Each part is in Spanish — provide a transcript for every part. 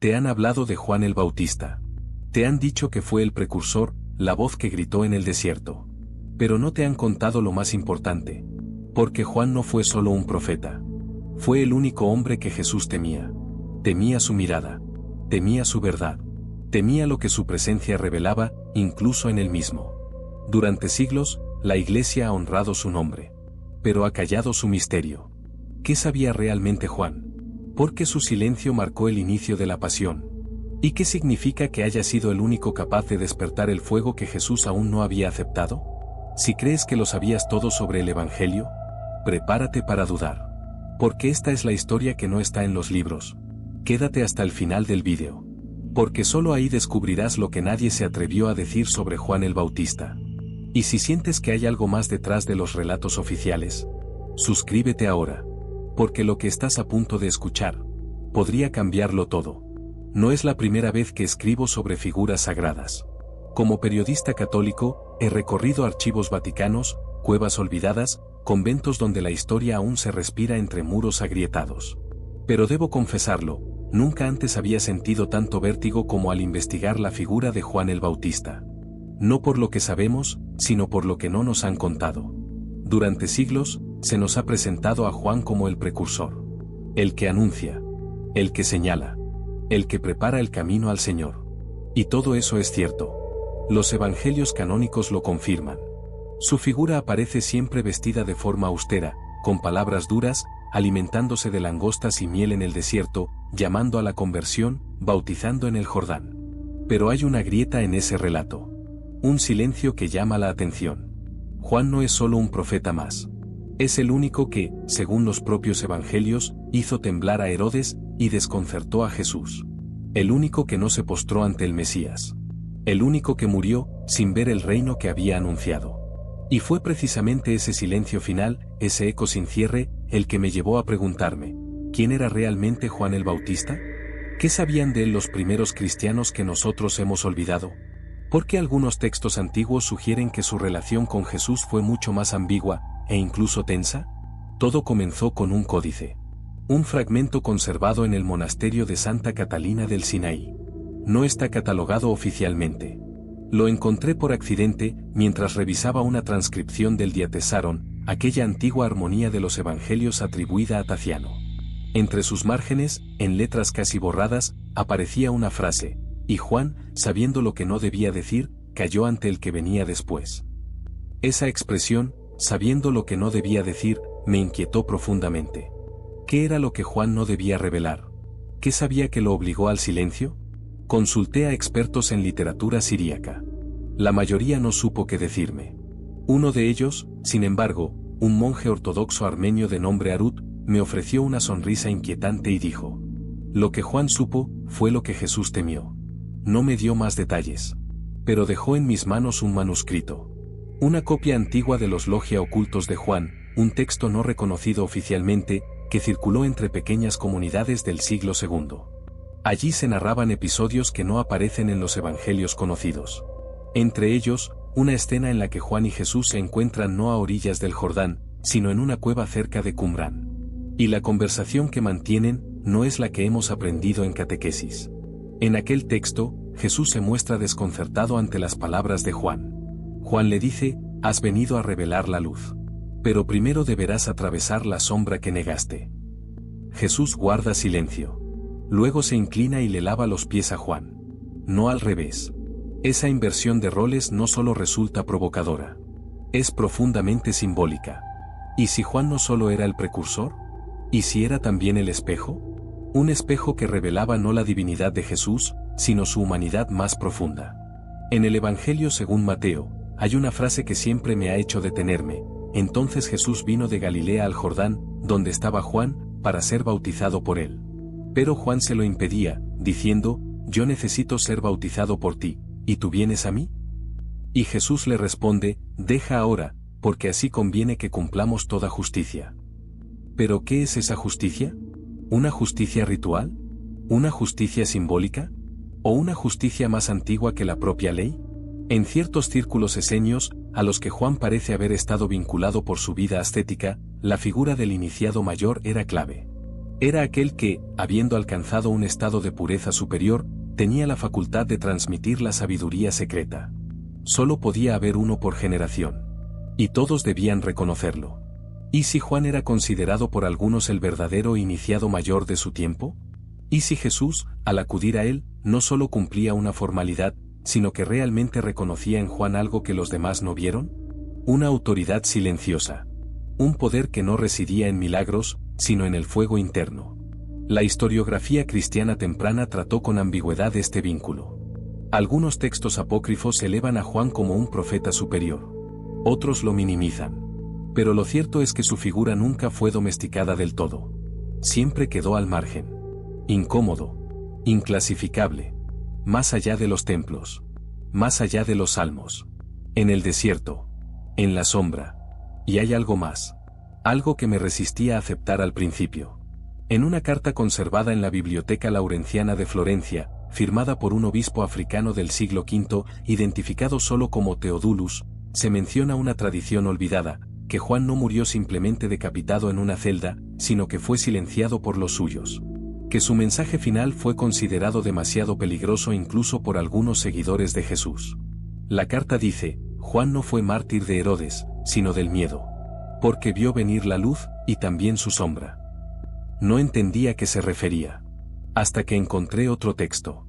Te han hablado de Juan el Bautista. Te han dicho que fue el precursor, la voz que gritó en el desierto. Pero no te han contado lo más importante. Porque Juan no fue solo un profeta. Fue el único hombre que Jesús temía. Temía su mirada. Temía su verdad. Temía lo que su presencia revelaba, incluso en él mismo. Durante siglos, la Iglesia ha honrado su nombre. Pero ha callado su misterio. ¿Qué sabía realmente Juan? ¿Por qué su silencio marcó el inicio de la pasión? ¿Y qué significa que haya sido el único capaz de despertar el fuego que Jesús aún no había aceptado? Si crees que lo sabías todo sobre el Evangelio, prepárate para dudar. Porque esta es la historia que no está en los libros. Quédate hasta el final del vídeo. Porque solo ahí descubrirás lo que nadie se atrevió a decir sobre Juan el Bautista. Y si sientes que hay algo más detrás de los relatos oficiales, suscríbete ahora. Porque lo que estás a punto de escuchar podría cambiarlo todo. No es la primera vez que escribo sobre figuras sagradas. Como periodista católico, he recorrido archivos vaticanos, cuevas olvidadas, conventos donde la historia aún se respira entre muros agrietados. Pero debo confesarlo, nunca antes había sentido tanto vértigo como al investigar la figura de Juan el Bautista. No por lo que sabemos, sino por lo que no nos han contado. Durante siglos, se nos ha presentado a Juan como el precursor. El que anuncia. El que señala. El que prepara el camino al Señor. Y todo eso es cierto. Los evangelios canónicos lo confirman. Su figura aparece siempre vestida de forma austera, con palabras duras, alimentándose de langostas y miel en el desierto, llamando a la conversión, bautizando en el Jordán. Pero hay una grieta en ese relato. Un silencio que llama la atención. Juan no es solo un profeta más. Es el único que, según los propios evangelios, hizo temblar a Herodes y desconcertó a Jesús. El único que no se postró ante el Mesías. El único que murió sin ver el reino que había anunciado. Y fue precisamente ese silencio final, ese eco sin cierre, el que me llevó a preguntarme, ¿quién era realmente Juan el Bautista? ¿Qué sabían de él los primeros cristianos que nosotros hemos olvidado? ¿Por qué algunos textos antiguos sugieren que su relación con Jesús fue mucho más ambigua, e incluso tensa? Todo comenzó con un códice. Un fragmento conservado en el monasterio de Santa Catalina del Sinaí. No está catalogado oficialmente. Lo encontré por accidente mientras revisaba una transcripción del Diatesaron, aquella antigua armonía de los evangelios atribuida a Taciano. Entre sus márgenes, en letras casi borradas, aparecía una frase, y Juan, sabiendo lo que no debía decir, cayó ante el que venía después. Esa expresión, sabiendo lo que no debía decir, me inquietó profundamente. ¿Qué era lo que Juan no debía revelar? ¿Qué sabía que lo obligó al silencio? Consulté a expertos en literatura siríaca. La mayoría no supo qué decirme. Uno de ellos, sin embargo, un monje ortodoxo armenio de nombre Arut, me ofreció una sonrisa inquietante y dijo: lo que Juan supo, fue lo que Jesús temió. No me dio más detalles. Pero dejó en mis manos un manuscrito. Una copia antigua de los Logia Ocultos de Juan, un texto no reconocido oficialmente, que circuló entre pequeñas comunidades del siglo II. Allí se narraban episodios que no aparecen en los evangelios conocidos. Entre ellos, una escena en la que Juan y Jesús se encuentran no a orillas del Jordán, sino en una cueva cerca de Qumrán. Y la conversación que mantienen, no es la que hemos aprendido en catequesis. En aquel texto, Jesús se muestra desconcertado ante las palabras de Juan. Juan le dice: has venido a revelar la luz. Pero primero deberás atravesar la sombra que negaste. Jesús guarda silencio. Luego se inclina y le lava los pies a Juan. No al revés. Esa inversión de roles no solo resulta provocadora. Es profundamente simbólica. ¿Y si Juan no solo era el precursor? ¿Y si era también el espejo? Un espejo que revelaba no la divinidad de Jesús, sino su humanidad más profunda. En el Evangelio según Mateo, hay una frase que siempre me ha hecho detenerme. Entonces Jesús vino de Galilea al Jordán, donde estaba Juan, para ser bautizado por él. Pero Juan se lo impedía, diciendo: yo necesito ser bautizado por ti, ¿y tú vienes a mí? Y Jesús le responde: deja ahora, porque así conviene que cumplamos toda justicia. ¿Pero qué es esa justicia? ¿Una justicia ritual? ¿Una justicia simbólica? ¿O una justicia más antigua que la propia ley? En ciertos círculos esenios, a los que Juan parece haber estado vinculado por su vida ascética, la figura del iniciado mayor era clave. Era aquel que, habiendo alcanzado un estado de pureza superior, tenía la facultad de transmitir la sabiduría secreta. Solo podía haber uno por generación. Y todos debían reconocerlo. ¿Y si Juan era considerado por algunos el verdadero iniciado mayor de su tiempo? ¿Y si Jesús, al acudir a él, no solo cumplía una formalidad, sino que realmente reconocía en Juan algo que los demás no vieron? Una autoridad silenciosa. Un poder que no residía en milagros, sino en el fuego interno. La historiografía cristiana temprana trató con ambigüedad este vínculo. Algunos textos apócrifos elevan a Juan como un profeta superior. Otros lo minimizan. Pero lo cierto es que su figura nunca fue domesticada del todo. Siempre quedó al margen. Incómodo. Inclasificable. Más allá de los templos. Más allá de los salmos. En el desierto. En la sombra. Y hay algo más. Algo que me resistía a aceptar al principio. En una carta conservada en la Biblioteca Laurenciana de Florencia, firmada por un obispo africano del siglo V, identificado solo como Teodulus, se menciona una tradición olvidada, que Juan no murió simplemente decapitado en una celda, sino que fue silenciado por los suyos. Que su mensaje final fue considerado demasiado peligroso incluso por algunos seguidores de Jesús. La carta dice, Juan no fue mártir de Herodes, sino del miedo. Porque vio venir la luz, y también su sombra. No entendía a qué se refería. Hasta que encontré otro texto.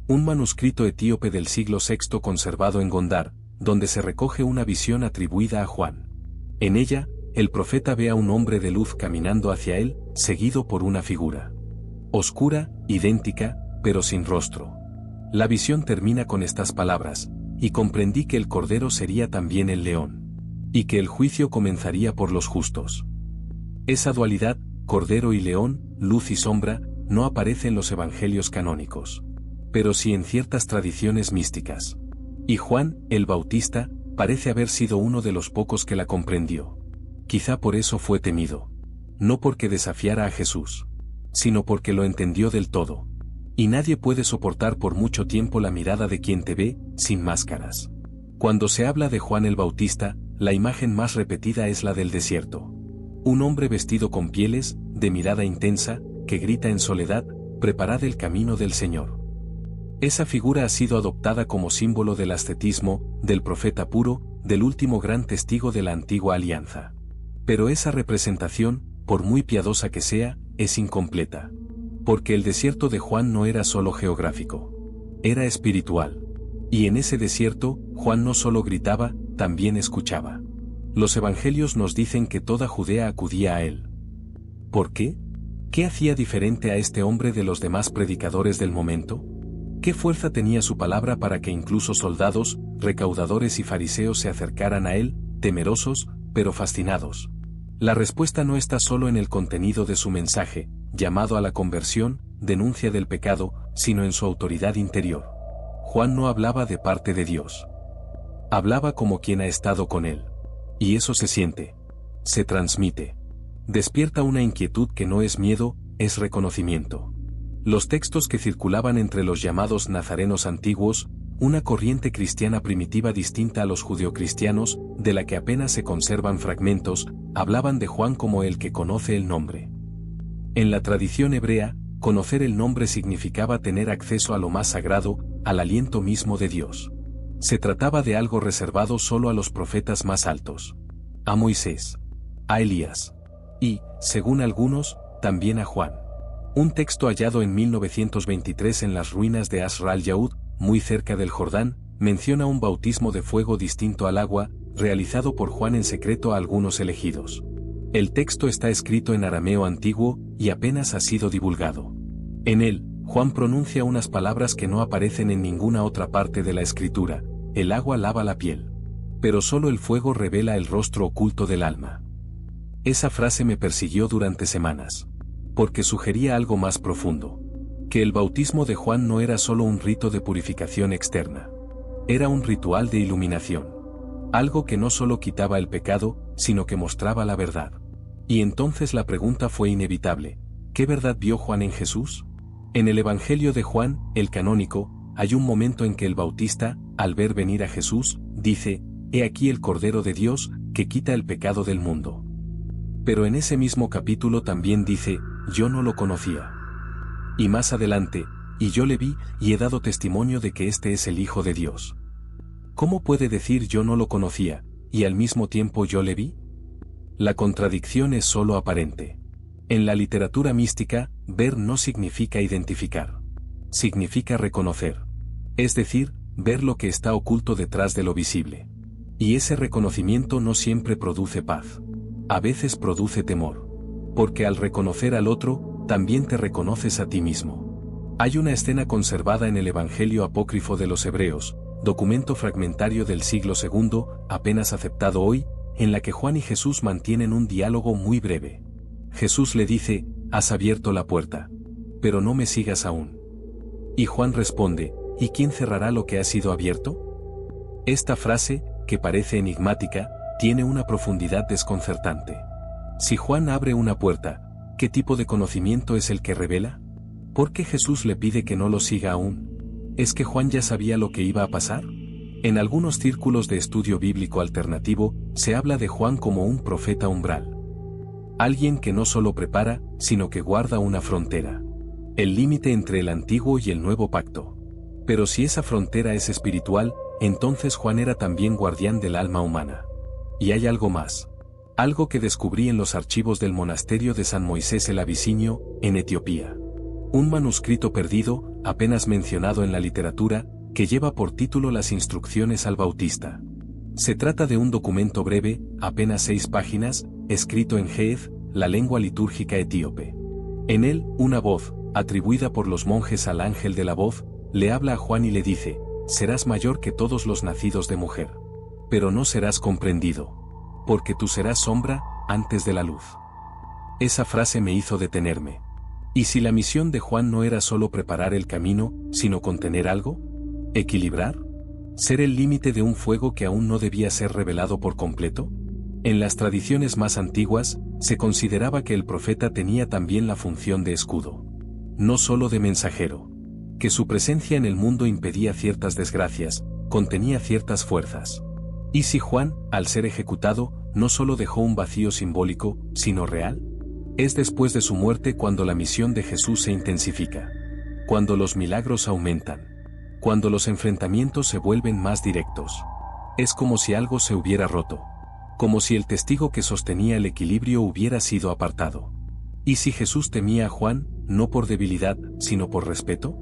Un manuscrito etíope del siglo VI conservado en Gondar, donde se recoge una visión atribuida a Juan. En ella, el profeta ve a un hombre de luz caminando hacia él, seguido por una figura. Oscura, idéntica, pero sin rostro. La visión termina con estas palabras, y comprendí que el Cordero sería también el león. Y que el juicio comenzaría por los justos. Esa dualidad, Cordero y León, luz y sombra, no aparece en los evangelios canónicos. Pero sí en ciertas tradiciones místicas. Y Juan, el Bautista, parece haber sido uno de los pocos que la comprendió. Quizá por eso fue temido. No porque desafiara a Jesús, sino porque lo entendió del todo. Y nadie puede soportar por mucho tiempo la mirada de quien te ve, sin máscaras. Cuando se habla de Juan el Bautista, la imagen más repetida es la del desierto. Un hombre vestido con pieles, de mirada intensa, que grita en soledad, preparad el camino del Señor. Esa figura ha sido adoptada como símbolo del ascetismo, del profeta puro, del último gran testigo de la antigua alianza. Pero esa representación, por muy piadosa que sea, es incompleta. Porque el desierto de Juan no era solo geográfico. Era espiritual. Y en ese desierto, Juan no solo gritaba, también escuchaba. Los evangelios nos dicen que toda Judea acudía a él. ¿Por qué? ¿Qué hacía diferente a este hombre de los demás predicadores del momento? ¿Qué fuerza tenía su palabra para que incluso soldados, recaudadores y fariseos se acercaran a él, temerosos, pero fascinados? La respuesta no está solo en el contenido de su mensaje, llamado a la conversión, denuncia del pecado, sino en su autoridad interior. Juan no hablaba de parte de Dios. Hablaba como quien ha estado con él. Y eso se siente. Se transmite. Despierta una inquietud que no es miedo, es reconocimiento. Los textos que circulaban entre los llamados nazarenos antiguos, una corriente cristiana primitiva distinta a los judeocristianos, de la que apenas se conservan fragmentos, hablaban de Juan como el que conoce el nombre. En la tradición hebrea, conocer el nombre significaba tener acceso a lo más sagrado, al aliento mismo de Dios. Se trataba de algo reservado solo a los profetas más altos. A Moisés. A Elías. Y, según algunos, también a Juan. Un texto hallado en 1923 en las ruinas de Asr al-Yaud, muy cerca del Jordán, menciona un bautismo de fuego distinto al agua, realizado por Juan en secreto a algunos elegidos. El texto está escrito en arameo antiguo, y apenas ha sido divulgado. En él, Juan pronuncia unas palabras que no aparecen en ninguna otra parte de la escritura: el agua lava la piel. Pero solo el fuego revela el rostro oculto del alma. Esa frase me persiguió durante semanas. Porque sugería algo más profundo. Que el bautismo de Juan no era solo un rito de purificación externa. Era un ritual de iluminación. Algo que no solo quitaba el pecado, sino que mostraba la verdad. Y entonces la pregunta fue inevitable: ¿qué verdad vio Juan en Jesús? En el Evangelio de Juan, el canónico, hay un momento en que el Bautista, al ver venir a Jesús, dice: «He aquí el Cordero de Dios, que quita el pecado del mundo». Pero en ese mismo capítulo también dice: yo no lo conocía. Y más adelante, y yo le vi, y he dado testimonio de que este es el Hijo de Dios. ¿Cómo puede decir yo no lo conocía, y al mismo tiempo yo le vi? La contradicción es solo aparente. En la literatura mística, ver no significa identificar. Significa reconocer. Es decir, ver lo que está oculto detrás de lo visible. Y ese reconocimiento no siempre produce paz. A veces produce temor. Porque al reconocer al otro, también te reconoces a ti mismo. Hay una escena conservada en el Evangelio apócrifo de los Hebreos, documento fragmentario del siglo II, apenas aceptado hoy, en la que Juan y Jesús mantienen un diálogo muy breve. Jesús le dice, has abierto la puerta. Pero no me sigas aún. Y Juan responde, ¿y quién cerrará lo que ha sido abierto? Esta frase, que parece enigmática, tiene una profundidad desconcertante. Si Juan abre una puerta, ¿qué tipo de conocimiento es el que revela? ¿Por qué Jesús le pide que no lo siga aún? ¿Es que Juan ya sabía lo que iba a pasar? En algunos círculos de estudio bíblico alternativo, se habla de Juan como un profeta umbral. Alguien que no solo prepara, sino que guarda una frontera. El límite entre el antiguo y el nuevo pacto. Pero si esa frontera es espiritual, entonces Juan era también guardián del alma humana. Y hay algo más. Algo que descubrí en los archivos del monasterio de San Moisés el Abisinio, en Etiopía. Un manuscrito perdido, apenas mencionado en la literatura, que lleva por título Las Instrucciones al Bautista. Se trata de un documento breve, apenas 6 páginas, escrito en Ge'ez, la lengua litúrgica etíope. En él, una voz, atribuida por los monjes al ángel de la voz, le habla a Juan y le dice, serás mayor que todos los nacidos de mujer. Pero no serás comprendido. Porque tú serás sombra, antes de la luz. Esa frase me hizo detenerme. ¿Y si la misión de Juan no era solo preparar el camino, sino contener algo? ¿Equilibrar? ¿Ser el límite de un fuego que aún no debía ser revelado por completo? En las tradiciones más antiguas, se consideraba que el profeta tenía también la función de escudo. No solo de mensajero. Que su presencia en el mundo impedía ciertas desgracias, contenía ciertas fuerzas. ¿Y si Juan, al ser ejecutado, no solo dejó un vacío simbólico, sino real? Es después de su muerte cuando la misión de Jesús se intensifica. Cuando los milagros aumentan. Cuando los enfrentamientos se vuelven más directos. Es como si algo se hubiera roto. Como si el testigo que sostenía el equilibrio hubiera sido apartado. ¿Y si Jesús temía a Juan, no por debilidad, sino por respeto?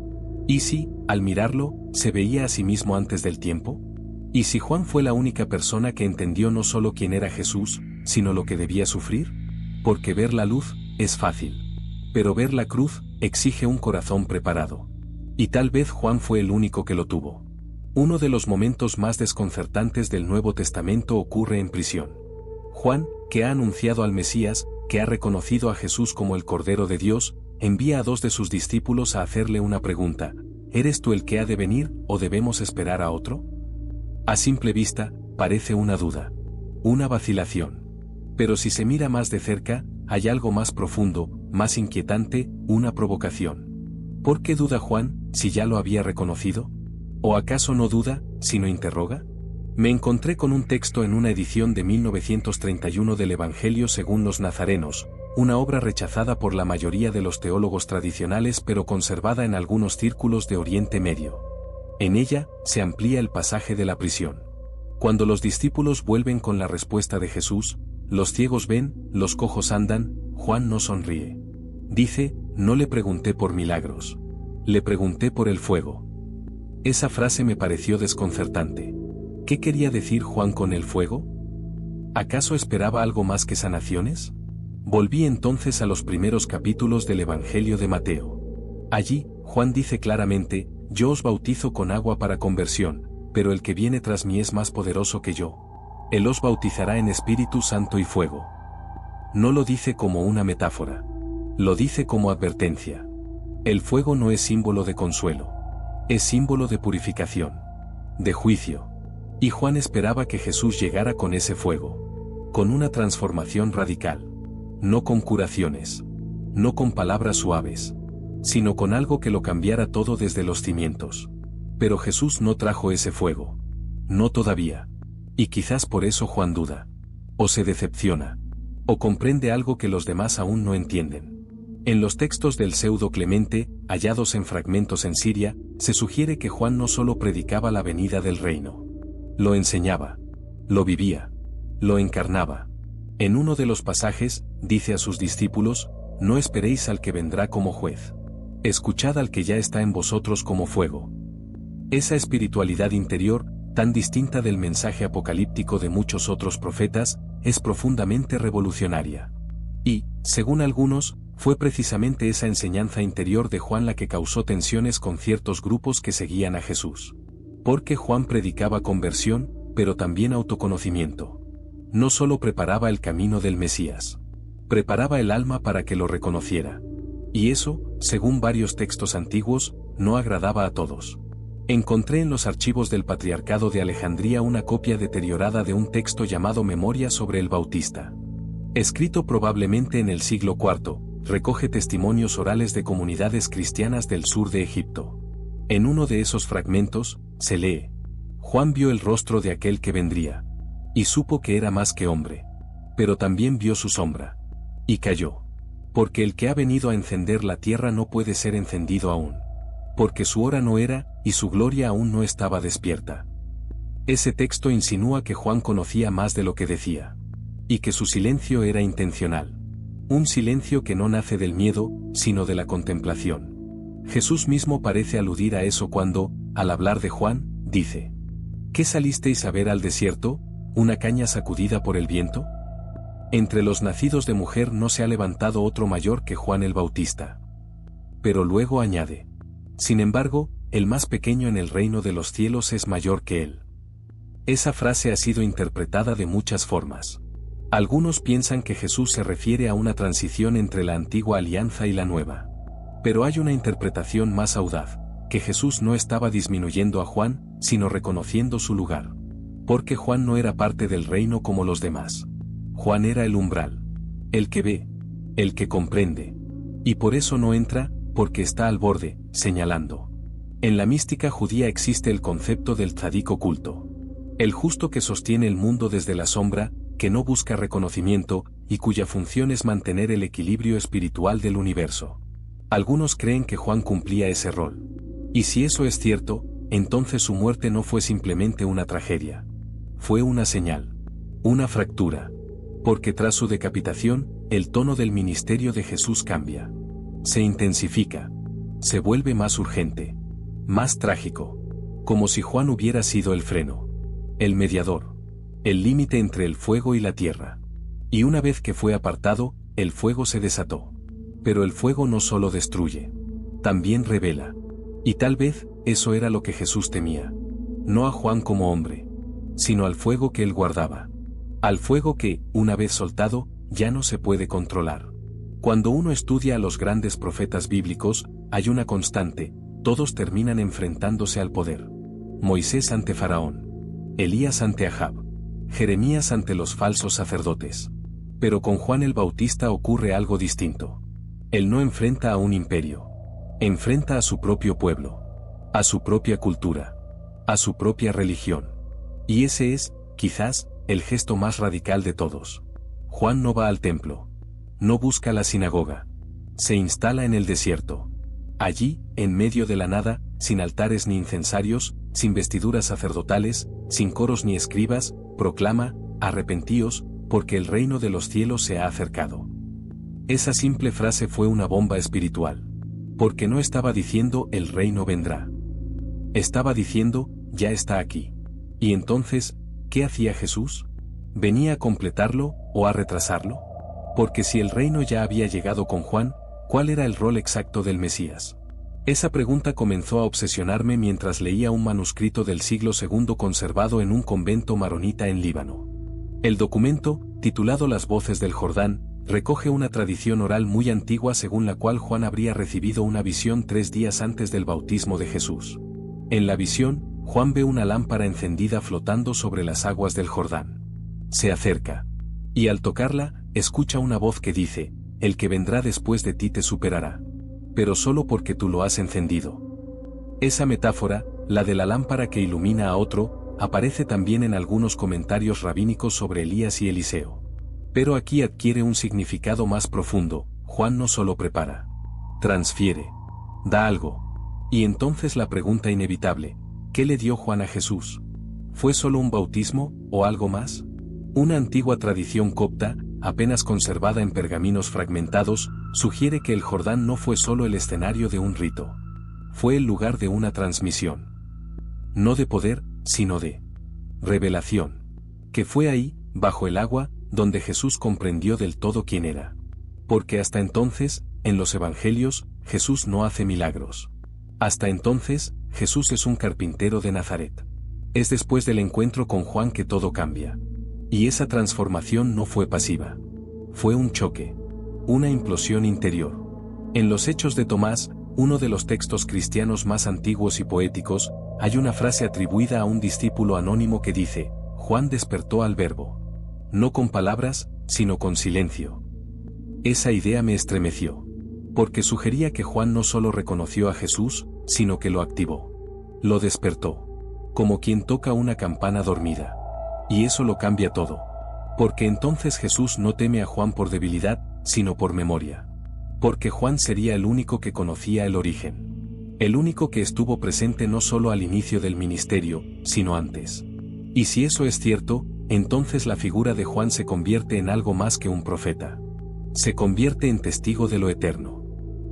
¿Y si, al mirarlo, se veía a sí mismo antes del tiempo? ¿Y si Juan fue la única persona que entendió no solo quién era Jesús, sino lo que debía sufrir? Porque ver la luz, es fácil. Pero ver la cruz, exige un corazón preparado. Y tal vez Juan fue el único que lo tuvo. Uno de los momentos más desconcertantes del Nuevo Testamento ocurre en prisión. Juan, que ha anunciado al Mesías, que ha reconocido a Jesús como el Cordero de Dios, envía a 2 de sus discípulos a hacerle una pregunta: ¿eres tú el que ha de venir, o debemos esperar a otro? A simple vista, parece una duda. Una vacilación. Pero si se mira más de cerca, hay algo más profundo, más inquietante, una provocación. ¿Por qué duda Juan, si ya lo había reconocido? ¿O acaso no duda, sino interroga? Me encontré con un texto en una edición de 1931 del Evangelio según los Nazarenos, una obra rechazada por la mayoría de los teólogos tradicionales pero conservada en algunos círculos de Oriente Medio. En ella, se amplía el pasaje de la prisión. Cuando los discípulos vuelven con la respuesta de Jesús, los ciegos ven, los cojos andan, Juan no sonríe. Dice, no le pregunté por milagros. Le pregunté por el fuego. Esa frase me pareció desconcertante. ¿Qué quería decir Juan con el fuego? ¿Acaso esperaba algo más que sanaciones? Volví entonces a los primeros capítulos del Evangelio de Mateo. Allí, Juan dice claramente, yo os bautizo con agua para conversión, pero el que viene tras mí es más poderoso que yo. Él os bautizará en Espíritu Santo y fuego. No lo dice como una metáfora. Lo dice como advertencia. El fuego no es símbolo de consuelo. Es símbolo de purificación. De juicio. Y Juan esperaba que Jesús llegara con ese fuego. Con una transformación radical. No con curaciones. No con palabras suaves. Sino con algo que lo cambiara todo desde los cimientos. Pero Jesús no trajo ese fuego. No todavía. Y quizás por eso Juan duda. O se decepciona. O comprende algo que los demás aún no entienden. En los textos del Pseudo Clemente, hallados en fragmentos en Siria, se sugiere que Juan no solo predicaba la venida del reino. Lo enseñaba. Lo vivía. Lo encarnaba. En uno de los pasajes, dice a sus discípulos: no esperéis al que vendrá como juez. Escuchad al que ya está en vosotros como fuego. Esa espiritualidad interior, tan distinta del mensaje apocalíptico de muchos otros profetas, es profundamente revolucionaria. Y, según algunos, fue precisamente esa enseñanza interior de Juan la que causó tensiones con ciertos grupos que seguían a Jesús. Porque Juan predicaba conversión, pero también autoconocimiento. No solo preparaba el camino del Mesías. Preparaba el alma para que lo reconociera. Y eso, según varios textos antiguos, no agradaba a todos. Encontré en los archivos del Patriarcado de Alejandría una copia deteriorada de un texto llamado Memoria sobre el Bautista. Escrito probablemente en el siglo IV, recoge testimonios orales de comunidades cristianas del sur de Egipto. En uno de esos fragmentos, se lee: Juan vio el rostro de aquel que vendría, y supo que era más que hombre. Pero también vio su sombra, y cayó. Porque el que ha venido a encender la tierra no puede ser encendido aún. Porque su hora no era, y su gloria aún no estaba despierta. Ese texto insinúa que Juan conocía más de lo que decía. Y que su silencio era intencional. Un silencio que no nace del miedo, sino de la contemplación. Jesús mismo parece aludir a eso cuando, al hablar de Juan, dice: ¿qué salisteis a ver al desierto? ¿Una caña sacudida por el viento? Entre los nacidos de mujer no se ha levantado otro mayor que Juan el Bautista. Pero luego añade: sin embargo, el más pequeño en el reino de los cielos es mayor que él. Esa frase ha sido interpretada de muchas formas. Algunos piensan que Jesús se refiere a una transición entre la antigua alianza y la nueva. Pero hay una interpretación más audaz, que Jesús no estaba disminuyendo a Juan, sino reconociendo su lugar. Porque Juan no era parte del reino como los demás. Juan era el umbral. El que ve. El que comprende. Y por eso no entra, porque está al borde, señalando. En la mística judía existe el concepto del tzadik oculto. El justo que sostiene el mundo desde la sombra, que no busca reconocimiento, y cuya función es mantener el equilibrio espiritual del universo. Algunos creen que Juan cumplía ese rol. Y si eso es cierto, entonces su muerte no fue simplemente una tragedia. Fue una señal. Una fractura. Porque tras su decapitación, el tono del ministerio de Jesús cambia. Se intensifica. Se vuelve más urgente. Más trágico. Como si Juan hubiera sido el freno. El mediador. El límite entre el fuego y la tierra. Y una vez que fue apartado, el fuego se desató. Pero el fuego no solo destruye. También revela. Y tal vez, eso era lo que Jesús temía. No a Juan como hombre. Sino al fuego que él guardaba. Al fuego que, una vez soltado, ya no se puede controlar. Cuando uno estudia a los grandes profetas bíblicos, hay una constante: todos terminan enfrentándose al poder. Moisés ante Faraón. Elías ante Ahab. Jeremías ante los falsos sacerdotes. Pero con Juan el Bautista ocurre algo distinto. Él no enfrenta a un imperio. Enfrenta a su propio pueblo. A su propia cultura. A su propia religión. Y ese es, quizás, el gesto más radical de todos. Juan no va al templo. No busca la sinagoga. Se instala en el desierto. Allí, en medio de la nada, sin altares ni incensarios, sin vestiduras sacerdotales, sin coros ni escribas, proclama: arrepentíos, porque el reino de los cielos se ha acercado. Esa simple frase fue una bomba espiritual. Porque no estaba diciendo el reino vendrá. Estaba diciendo, ya está aquí. Y entonces, ¿qué hacía Jesús? ¿Venía a completarlo, o a retrasarlo? Porque si el reino ya había llegado con Juan, ¿cuál era el rol exacto del Mesías? Esa pregunta comenzó a obsesionarme mientras leía un manuscrito del siglo II conservado en un convento maronita en Líbano. El documento, titulado Las voces del Jordán, recoge una tradición oral muy antigua según la cual Juan habría recibido una visión 3 días antes del bautismo de Jesús. En la visión, Juan ve una lámpara encendida flotando sobre las aguas del Jordán. Se acerca. Y al tocarla, escucha una voz que dice: el que vendrá después de ti te superará. Pero solo porque tú lo has encendido. Esa metáfora, la de la lámpara que ilumina a otro, aparece también en algunos comentarios rabínicos sobre Elías y Eliseo. Pero aquí adquiere un significado más profundo, Juan no solo prepara, transfiere, da algo. Y entonces la pregunta inevitable, ¿qué le dio Juan a Jesús? ¿Fue solo un bautismo, o algo más? Una antigua tradición copta, apenas conservada en pergaminos fragmentados, sugiere que el Jordán no fue solo el escenario de un rito. Fue el lugar de una transmisión. No de poder, sino de revelación. Que fue ahí, bajo el agua, donde Jesús comprendió del todo quién era. Porque hasta entonces, en los evangelios, Jesús no hace milagros. Hasta entonces, Jesús es un carpintero de Nazaret. Es después del encuentro con Juan que todo cambia. Y esa transformación no fue pasiva. Fue un choque. Una implosión interior. En los Hechos de Tomás, uno de los textos cristianos más antiguos y poéticos, hay una frase atribuida a un discípulo anónimo que dice, Juan despertó al Verbo. No con palabras, sino con silencio. Esa idea me estremeció. Porque sugería que Juan no solo reconoció a Jesús, sino que lo activó. Lo despertó. Como quien toca una campana dormida. Y eso lo cambia todo. Porque entonces Jesús no teme a Juan por debilidad, sino por memoria. Porque Juan sería el único que conocía el origen. El único que estuvo presente no solo al inicio del ministerio, sino antes. Y si eso es cierto, entonces la figura de Juan se convierte en algo más que un profeta. Se convierte en testigo de lo eterno.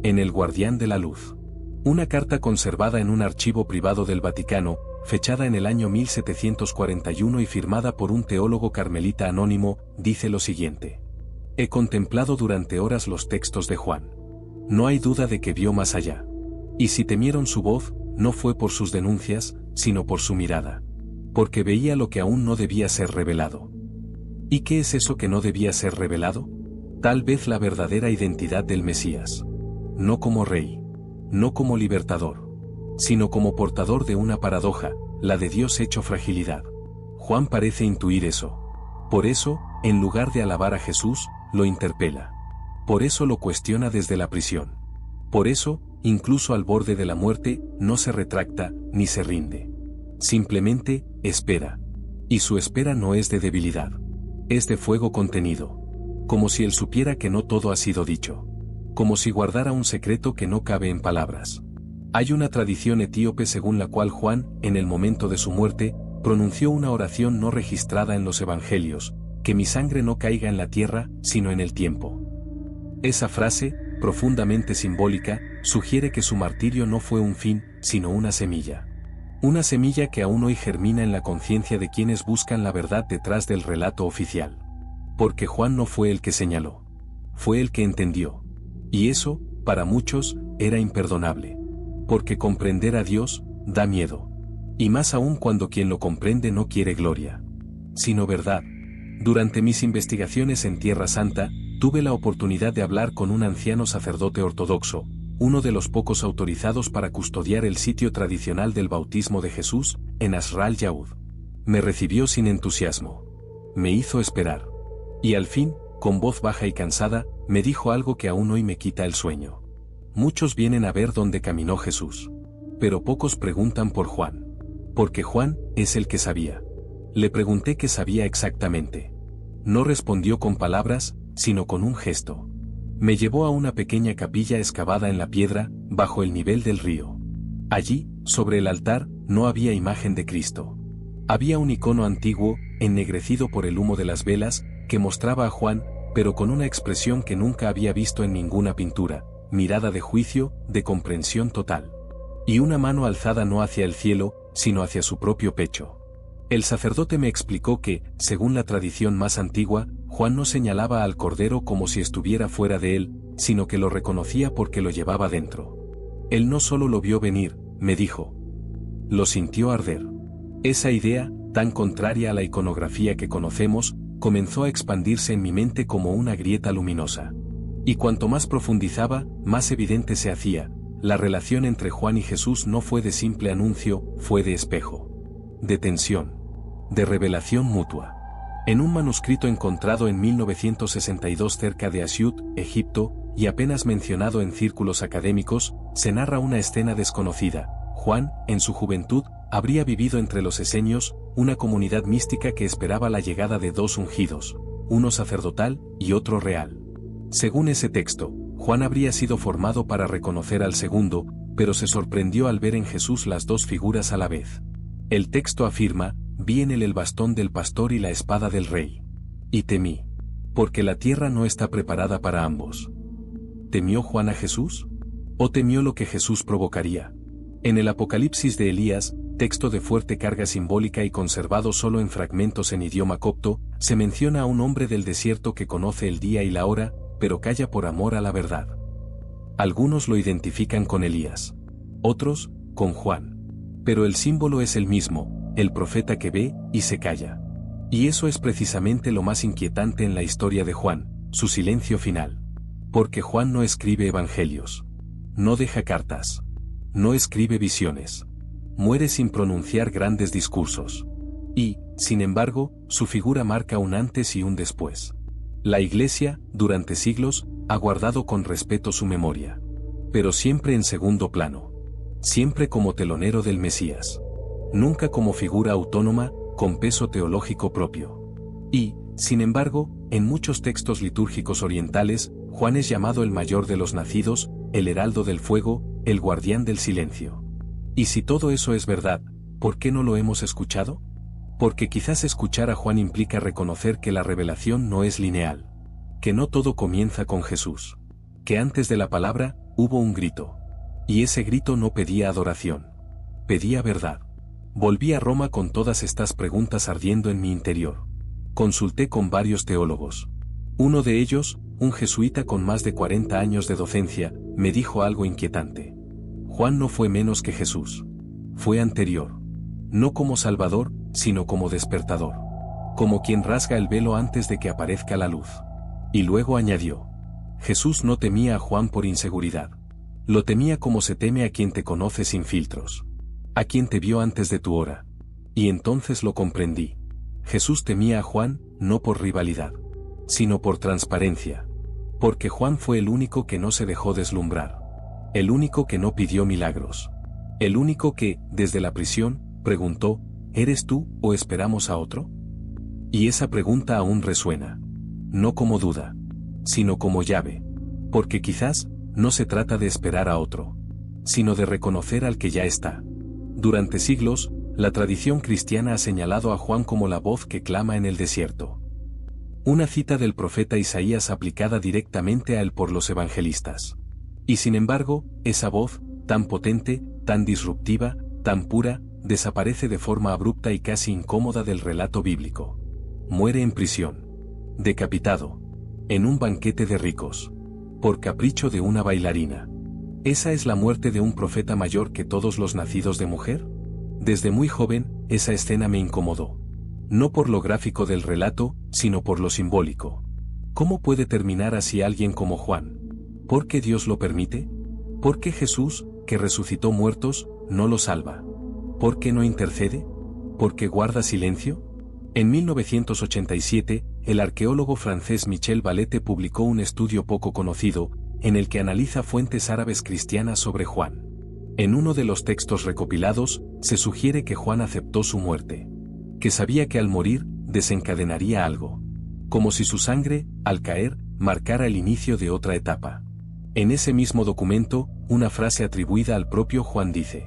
En el guardián de la luz. Una carta conservada en un archivo privado del Vaticano, fechada en el año 1741 y firmada por un teólogo carmelita anónimo, dice lo siguiente. He contemplado durante horas los textos de Juan. No hay duda de que vio más allá. Y si temieron su voz, no fue por sus denuncias, sino por su mirada. Porque veía lo que aún no debía ser revelado. ¿Y qué es eso que no debía ser revelado? Tal vez la verdadera identidad del Mesías. No como rey. No como libertador. Sino como portador de una paradoja, la de Dios hecho fragilidad. Juan parece intuir eso. Por eso, en lugar de alabar a Jesús, lo interpela. Por eso lo cuestiona desde la prisión. Por eso, incluso al borde de la muerte, no se retracta, ni se rinde. Simplemente, espera. Y su espera no es de debilidad. Es de fuego contenido. Como si él supiera que no todo ha sido dicho. Como si guardara un secreto que no cabe en palabras. Hay una tradición etíope según la cual Juan, en el momento de su muerte, pronunció una oración no registrada en los evangelios, que mi sangre no caiga en la tierra, sino en el tiempo. Esa frase, profundamente simbólica, sugiere que su martirio no fue un fin, sino una semilla. Una semilla que aún hoy germina en la conciencia de quienes buscan la verdad detrás del relato oficial. Porque Juan no fue el que señaló. Fue el que entendió. Y eso, para muchos, era imperdonable. Porque comprender a Dios, da miedo. Y más aún cuando quien lo comprende no quiere gloria, sino verdad. Durante mis investigaciones en Tierra Santa, tuve la oportunidad de hablar con un anciano sacerdote ortodoxo, uno de los pocos autorizados para custodiar el sitio tradicional del bautismo de Jesús, en Asral Yaud. Me recibió sin entusiasmo. Me hizo esperar. Y al fin, con voz baja y cansada, me dijo algo que aún hoy me quita el sueño. Muchos vienen a ver dónde caminó Jesús. Pero pocos preguntan por Juan. Porque Juan es el que sabía. Le pregunté qué sabía exactamente. No respondió con palabras, sino con un gesto. Me llevó a una pequeña capilla excavada en la piedra, bajo el nivel del río. Allí, sobre el altar, no había imagen de Cristo. Había un icono antiguo, ennegrecido por el humo de las velas, que mostraba a Juan, pero con una expresión que nunca había visto en ninguna pintura, mirada de juicio, de comprensión total. Y una mano alzada no hacia el cielo, sino hacia su propio pecho. El sacerdote me explicó que, según la tradición más antigua, Juan no señalaba al cordero como si estuviera fuera de él, sino que lo reconocía porque lo llevaba dentro. Él no solo lo vio venir, me dijo. Lo sintió arder. Esa idea, tan contraria a la iconografía que conocemos, comenzó a expandirse en mi mente como una grieta luminosa. Y cuanto más profundizaba, más evidente se hacía. La relación entre Juan y Jesús no fue de simple anuncio, fue de espejo. De tensión. De revelación mutua. En un manuscrito encontrado en 1962 cerca de Asiut, Egipto, y apenas mencionado en círculos académicos, se narra una escena desconocida. Juan, en su juventud, habría vivido entre los esenios, una comunidad mística que esperaba la llegada de dos ungidos, uno sacerdotal y otro real. Según ese texto, Juan habría sido formado para reconocer al segundo, pero se sorprendió al ver en Jesús las dos figuras a la vez. El texto afirma: vi en él el bastón del pastor y la espada del rey. Y temí. Porque la tierra no está preparada para ambos. ¿Temió Juan a Jesús? ¿O temió lo que Jesús provocaría? En el Apocalipsis de Elías, texto de fuerte carga simbólica y conservado solo en fragmentos en idioma copto, se menciona a un hombre del desierto que conoce el día y la hora, pero calla por amor a la verdad. Algunos lo identifican con Elías. Otros, con Juan. Pero el símbolo es el mismo, el profeta que ve y se calla. Y eso es precisamente lo más inquietante en la historia de Juan, su silencio final. Porque Juan no escribe evangelios. No deja cartas. No escribe visiones. Muere sin pronunciar grandes discursos. Y, sin embargo, su figura marca un antes y un después. La Iglesia, durante siglos, ha guardado con respeto su memoria. Pero siempre en segundo plano. Siempre como telonero del Mesías. Nunca como figura autónoma, con peso teológico propio. Y, sin embargo, en muchos textos litúrgicos orientales, Juan es llamado el mayor de los nacidos, el heraldo del fuego, el guardián del silencio. Y si todo eso es verdad, ¿por qué no lo hemos escuchado? Porque quizás escuchar a Juan implica reconocer que la revelación no es lineal. Que no todo comienza con Jesús. Que antes de la palabra, hubo un grito. Y ese grito no pedía adoración. Pedía verdad. Volví a Roma con todas estas preguntas ardiendo en mi interior. Consulté con varios teólogos. Uno de ellos, un jesuita con más de 40 años de docencia, me dijo algo inquietante. Juan no fue menos que Jesús. Fue anterior. No como Salvador, sino como despertador. Como quien rasga el velo antes de que aparezca la luz. Y luego añadió: Jesús no temía a Juan por inseguridad. Lo temía como se teme a quien te conoce sin filtros. A quien te vio antes de tu hora. Y entonces lo comprendí. Jesús temía a Juan, no por rivalidad, sino por transparencia. Porque Juan fue el único que no se dejó deslumbrar. El único que no pidió milagros. El único que, desde la prisión, preguntó: ¿eres tú o esperamos a otro? Y esa pregunta aún resuena. No como duda, sino como llave. Porque quizás, no se trata de esperar a otro, sino de reconocer al que ya está. Durante siglos, la tradición cristiana ha señalado a Juan como la voz que clama en el desierto. Una cita del profeta Isaías aplicada directamente a él por los evangelistas. Y sin embargo, esa voz, tan potente, tan disruptiva, tan pura, desaparece de forma abrupta y casi incómoda del relato bíblico. Muere en prisión. Decapitado. En un banquete de ricos. Por capricho de una bailarina. ¿Esa es la muerte de un profeta mayor que todos los nacidos de mujer? Desde muy joven, esa escena me incomodó. No por lo gráfico del relato, sino por lo simbólico. ¿Cómo puede terminar así alguien como Juan? ¿Por qué Dios lo permite? ¿Por qué Jesús, que resucitó muertos, no lo salva? ¿Por qué no intercede? ¿Por qué guarda silencio? En 1987, el arqueólogo francés Michel Valette publicó un estudio poco conocido, en el que analiza fuentes árabes cristianas sobre Juan. En uno de los textos recopilados, se sugiere que Juan aceptó su muerte. Que sabía que al morir, desencadenaría algo. Como si su sangre, al caer, marcara el inicio de otra etapa. En ese mismo documento, una frase atribuida al propio Juan dice: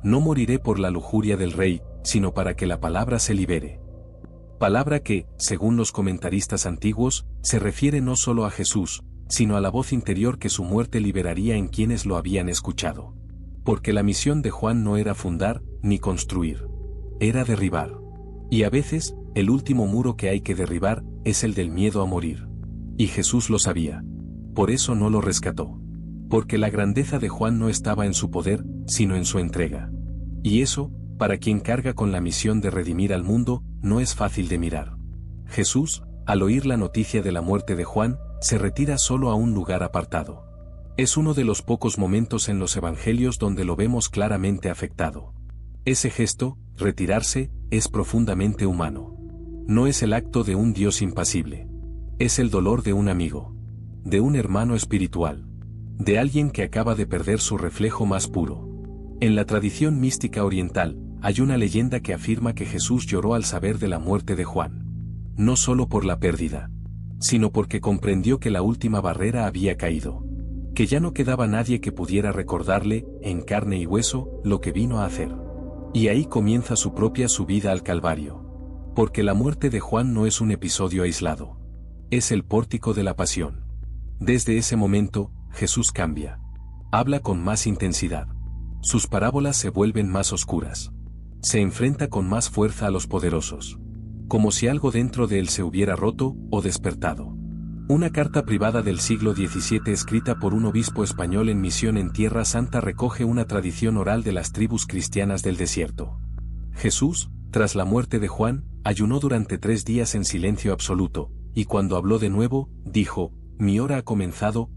no moriré por la lujuria del rey, sino para que la palabra se libere. Palabra que, según los comentaristas antiguos, se refiere no solo a Jesús, sino a la voz interior que su muerte liberaría en quienes lo habían escuchado. Porque la misión de Juan no era fundar, ni construir. Era derribar. Y a veces, el último muro que hay que derribar, es el del miedo a morir. Y Jesús lo sabía. Por eso no lo rescató. Porque la grandeza de Juan no estaba en su poder, sino en su entrega. Y eso, para quien carga con la misión de redimir al mundo, no es fácil de mirar. Jesús, al oír la noticia de la muerte de Juan, se retira solo a un lugar apartado. Es uno de los pocos momentos en los evangelios donde lo vemos claramente afectado. Ese gesto, retirarse, es profundamente humano. No es el acto de un Dios impasible. Es el dolor de un amigo. De un hermano espiritual. De alguien que acaba de perder su reflejo más puro. En la tradición mística oriental, hay una leyenda que afirma que Jesús lloró al saber de la muerte de Juan. No solo por la pérdida, sino porque comprendió que la última barrera había caído. que ya no quedaba nadie que pudiera recordarle, en carne y hueso, lo que vino a hacer. Y ahí comienza su propia subida al Calvario. Porque la muerte de Juan no es un episodio aislado. Es el pórtico de la pasión. Desde ese momento, Jesús cambia. Habla con más intensidad. Sus parábolas se vuelven más oscuras. Se enfrenta con más fuerza a los poderosos. Como si algo dentro de él se hubiera roto o despertado. Una carta privada del siglo XVII escrita por un obispo español en misión en Tierra Santa recoge una tradición oral de las tribus cristianas del desierto. Jesús, tras la muerte de Juan, ayunó durante 3 días en silencio absoluto, y cuando habló de nuevo, dijo, «Mi hora ha comenzado».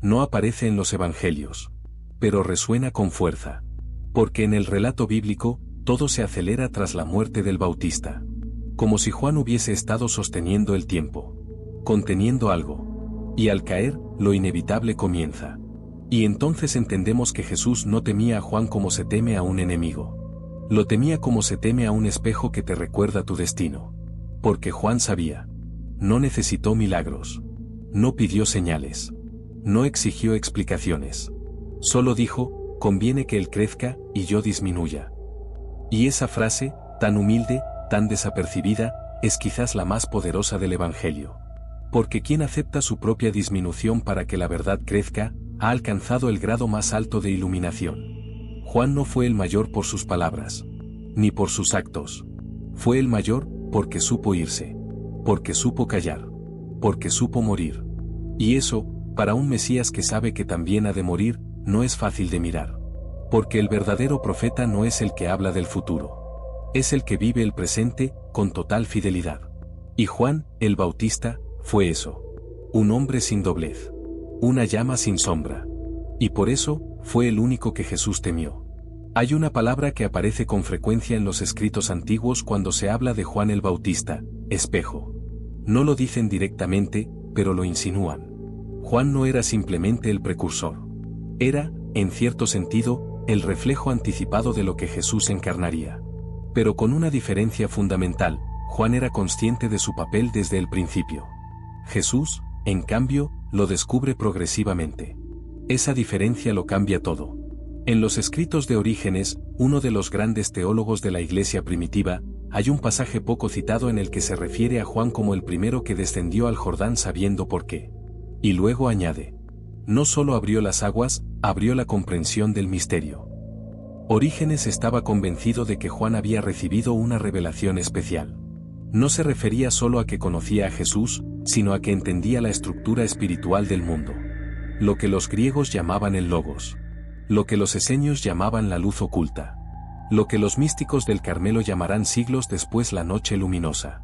No aparece en los evangelios. Pero resuena con fuerza. Porque en el relato bíblico, todo se acelera tras la muerte del Bautista. Como si Juan hubiese estado sosteniendo el tiempo. Conteniendo algo. Y al caer, lo inevitable comienza. Y entonces entendemos que Jesús no temía a Juan como se teme a un enemigo. Lo temía como se teme a un espejo que te recuerda tu destino. Porque Juan sabía. No necesitó milagros. No pidió señales. No exigió explicaciones. Solo dijo, conviene que él crezca y yo disminuya. Y esa frase, tan humilde, tan desapercibida, es quizás la más poderosa del Evangelio. Porque quien acepta su propia disminución para que la verdad crezca, ha alcanzado el grado más alto de iluminación. Juan no fue el mayor por sus palabras, ni por sus actos. Fue el mayor porque supo irse, porque supo callar, porque supo morir. Y eso, para un Mesías que sabe que también ha de morir, no es fácil de mirar. Porque el verdadero profeta no es el que habla del futuro. Es el que vive el presente, con total fidelidad. Y Juan, el Bautista, fue eso. Un hombre sin doblez. Una llama sin sombra. Y por eso, fue el único que Jesús temió. Hay una palabra que aparece con frecuencia en los escritos antiguos cuando se habla de Juan el Bautista, espejo. No lo dicen directamente, pero lo insinúan. Juan no era simplemente el precursor. Era, en cierto sentido, el reflejo anticipado de lo que Jesús encarnaría. Pero con una diferencia fundamental, Juan era consciente de su papel desde el principio. Jesús, en cambio, lo descubre progresivamente. Esa diferencia lo cambia todo. En los escritos de Orígenes, uno de los grandes teólogos de la Iglesia primitiva, hay un pasaje poco citado en el que se refiere a Juan como el primero que descendió al Jordán sabiendo por qué. Y luego añade, no solo abrió las aguas, abrió la comprensión del misterio. Orígenes estaba convencido de que Juan había recibido una revelación especial. No se refería solo a que conocía a Jesús, sino a que entendía la estructura espiritual del mundo. Lo que los griegos llamaban el logos. Lo que los esenios llamaban la luz oculta. Lo que los místicos del Carmelo llamarán siglos después la noche luminosa.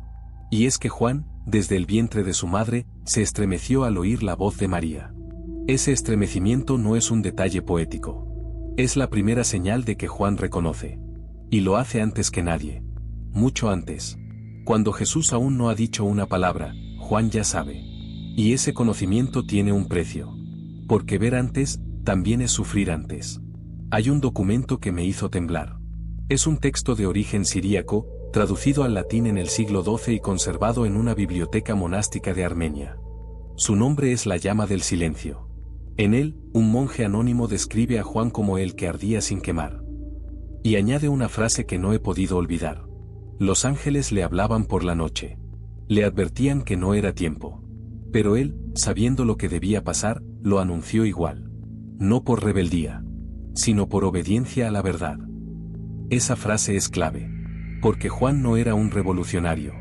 Y es que Juan, desde el vientre de su madre, se estremeció al oír la voz de María. Ese estremecimiento no es un detalle poético. Es la primera señal de que Juan reconoce. Y lo hace antes que nadie. Mucho antes. Cuando Jesús aún no ha dicho una palabra, Juan ya sabe. Y ese conocimiento tiene un precio. Porque ver antes, también es sufrir antes. Hay un documento que me hizo temblar. Es un texto de origen siríaco, traducido al latín en el siglo XII y conservado en una biblioteca monástica de Armenia. Su nombre es La llama del silencio. En él, un monje anónimo describe a Juan como el que ardía sin quemar. Y añade una frase que no he podido olvidar. Los ángeles le hablaban por la noche. Le advertían que no era tiempo. Pero él, sabiendo lo que debía pasar, lo anunció igual. No por rebeldía, sino por obediencia a la verdad. Esa frase es clave. Porque Juan no era un revolucionario.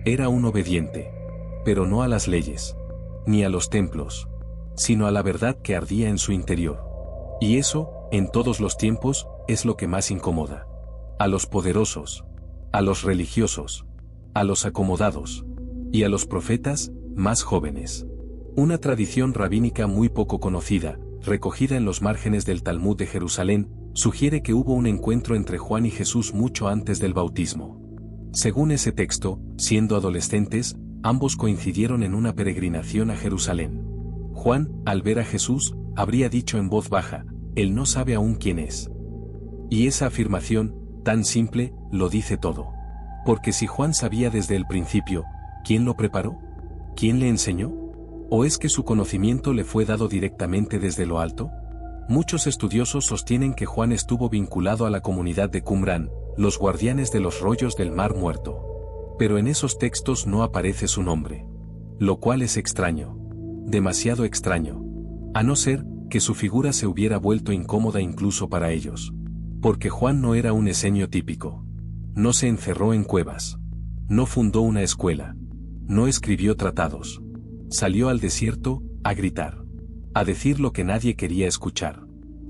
Era un obediente. Pero no a las leyes. Ni a los templos. Sino a la verdad que ardía en su interior. Y eso, en todos los tiempos, es lo que más incomoda. A los poderosos. A los religiosos. A los acomodados. Y a los profetas, más jóvenes. Una tradición rabínica muy poco conocida, recogida en los márgenes del Talmud de Jerusalén, sugiere que hubo un encuentro entre Juan y Jesús mucho antes del bautismo. Según ese texto, siendo adolescentes, ambos coincidieron en una peregrinación a Jerusalén. Juan, al ver a Jesús, habría dicho en voz baja, «Él no sabe aún quién es». Y esa afirmación, tan simple, lo dice todo. Porque si Juan sabía desde el principio, ¿quién lo preparó? ¿Quién le enseñó? ¿O es que su conocimiento le fue dado directamente desde lo alto? Muchos estudiosos sostienen que Juan estuvo vinculado a la comunidad de Qumrán, los guardianes de los rollos del Mar Muerto. Pero en esos textos no aparece su nombre. Lo cual es extraño. Demasiado extraño. A no ser que su figura se hubiera vuelto incómoda incluso para ellos. Porque Juan no era un esenio típico. No se encerró en cuevas. No fundó una escuela. No escribió tratados. Salió al desierto, a gritar. A decir lo que nadie quería escuchar.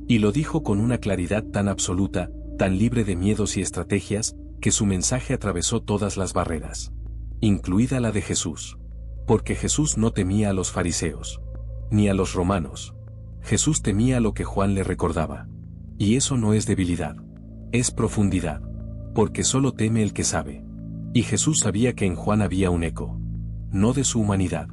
Y lo dijo con una claridad tan absoluta, tan libre de miedos y estrategias, que su mensaje atravesó todas las barreras. Incluida la de Jesús. Porque Jesús no temía a los fariseos. Ni a los romanos. Jesús temía lo que Juan le recordaba. Y eso no es debilidad. Es profundidad. Porque solo teme el que sabe. Y Jesús sabía que en Juan había un eco. No de su humanidad.